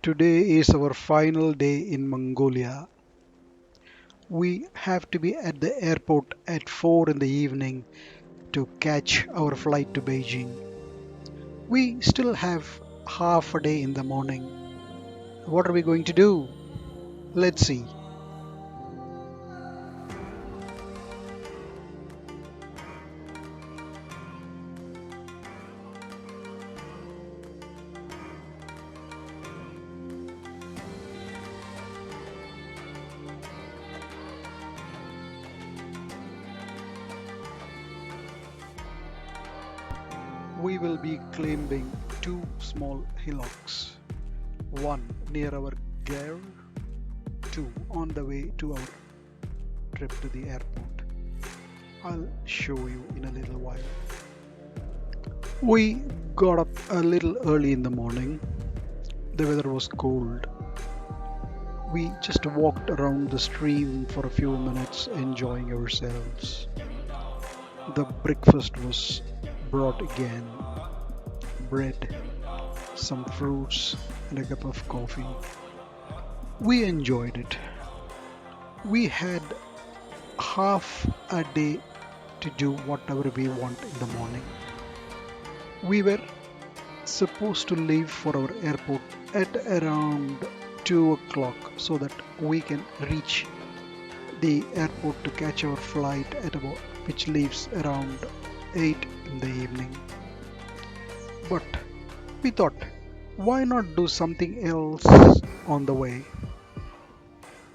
Today is our final day in Mongolia. We have to be at the airport at 4 in the evening to catch our flight to Beijing. We still have half a day in the morning. What are we going to do? Let's see. We will be climbing two small hillocks, one near our gear, two on the way to our trip to the airport. I'll show you in a little while. We got up a little early in the morning. The weather was cold. We just walked around the stream for a few minutes, enjoying ourselves. The breakfast was brought again: bread, some fruits, and a cup of coffee. We enjoyed it. We had half a day to do whatever we want in the morning. We were supposed to leave for our airport at around 2 o'clock so that we can reach the airport to catch our flight at about which leaves around 8 in the evening. But we thought, why not do something else on the way?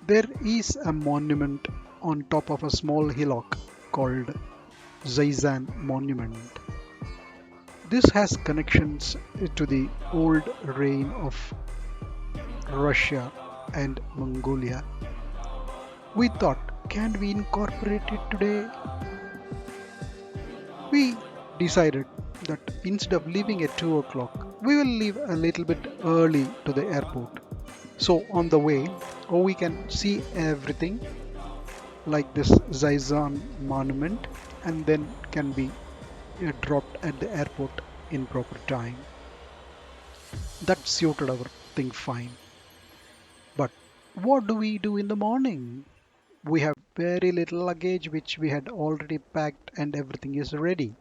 There is a monument on top of a small hillock called Zaisan Monument. This has connections to the old reign of Russia and Mongolia. We thought, can we incorporate it today? We decided that instead of leaving at 2 o'clock, we will leave a little bit early to the airport. So on the way, we can see everything like this Zaisan monument and then can be dropped at the airport in proper time. That suited our thing fine. But what do we do in the morning? We have very little luggage which we had already packed and everything is ready.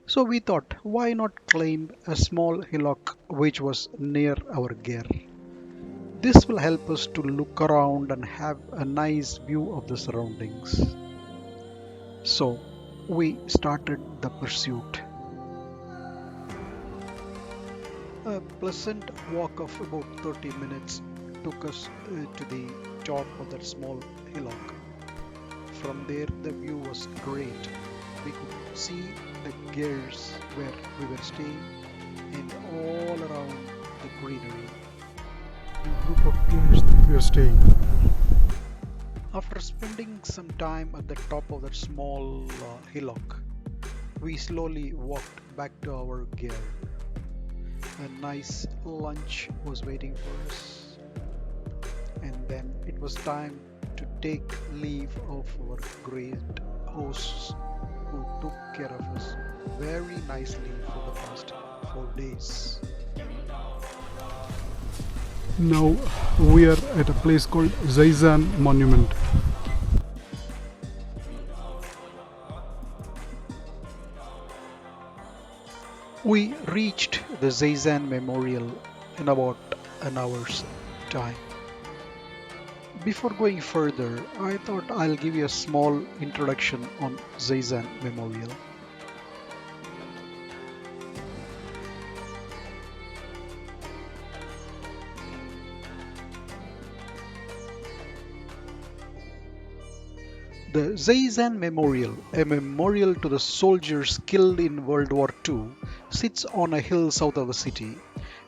So we thought, why not climb a small hillock which was near our gear? This will help us to look around and have a nice view of the surroundings. So we started the pursuit. A pleasant walk of about 30 minutes took us to the top of that small hillock. From there, the view was great. We could see the gears where we were staying and all around the greenery. The group of gears that we were staying. After spending some time at the top of that small hillock, we slowly walked back to our gear. A nice lunch was waiting for us, and then it was time to take leave of our great hosts who took care of us very nicely for the past 4 days. Now we are at a place called Zaisan Monument. We reached the Zaisan Memorial in about an hour's time. Before going further, I thought I'll give you a small introduction on Zaisan Memorial. The Zaisan Memorial, a memorial to the soldiers killed in World War II, sits on a hill south of the city.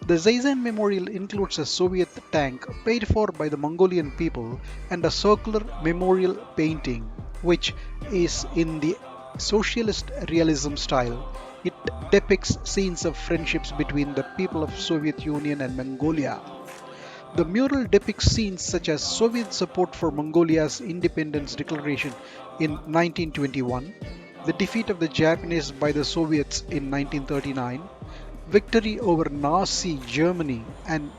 The Zaisan Memorial includes a Soviet tank paid for by the Mongolian people and a circular memorial painting, which is in the socialist realism style. It depicts scenes of friendships between the people of Soviet Union and Mongolia. The mural depicts scenes such as Soviet support for Mongolia's independence declaration in 1921, the defeat of the Japanese by the Soviets in 1939, victory over Nazi Germany, and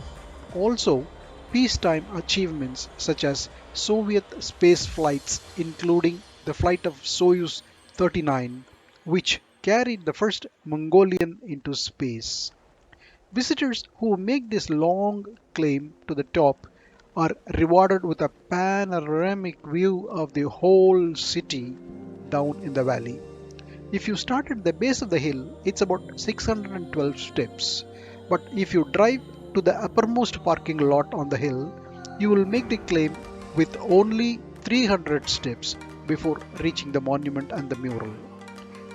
Also, peacetime achievements such as Soviet space flights, including the flight of Soyuz 39, which carried the first Mongolian into space. Visitors who make this long climb to the top are rewarded with a panoramic view of the whole city down in the valley. If you start at the base of the hill, it's about 612 steps. But if you drive to the uppermost parking lot on the hill, you will make the climb with only 300 steps before reaching the monument and the mural.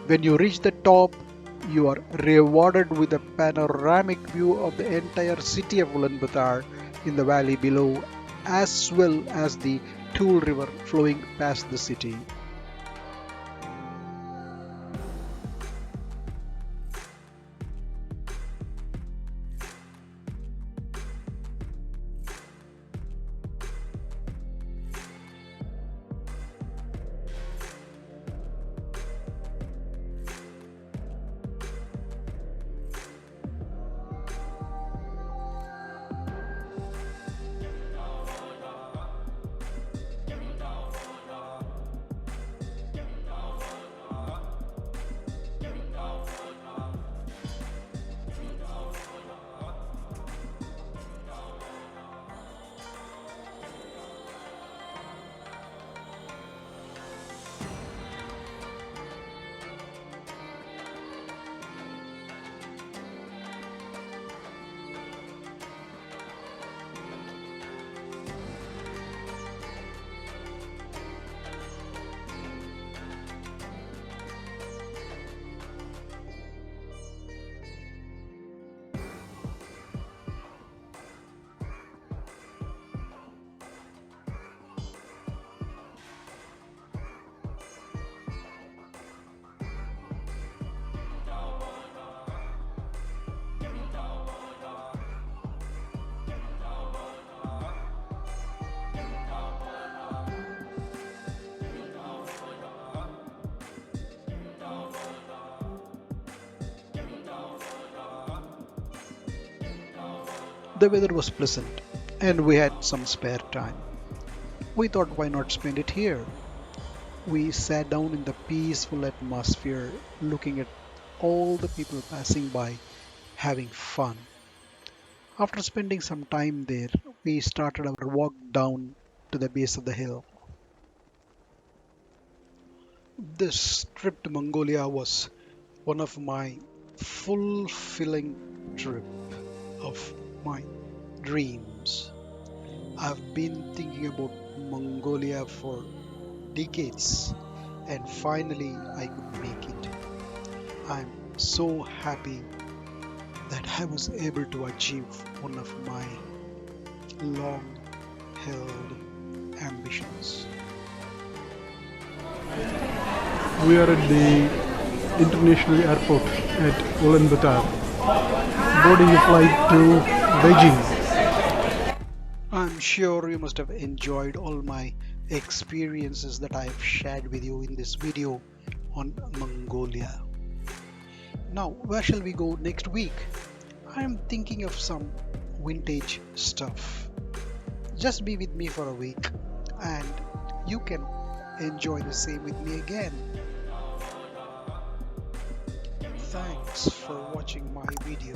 When you reach the top, you are rewarded with a panoramic view of the entire city of Ulaanbaatar in the valley below, as well as the Tool River flowing past the city. The weather was pleasant and we had some spare time. We thought, why not spend it here? We sat down in the peaceful atmosphere, looking at all the people passing by, having fun. After spending some time there, we started our walk down to the base of the hill. This trip to Mongolia was one of my fulfilling trip of my dreams. I've been thinking about Mongolia for decades and finally I could make it. I'm so happy that I was able to achieve one of my long held ambitions. We are at the international airport at Ulaanbaatar, boarding a flight to Beijing. I'm sure you must have enjoyed all my experiences that I have shared with you in this video on Mongolia. Now, where shall we go next week? I'm thinking of some vintage stuff. Just be with me for a week and you can enjoy the same with me again. Thanks for watching my video.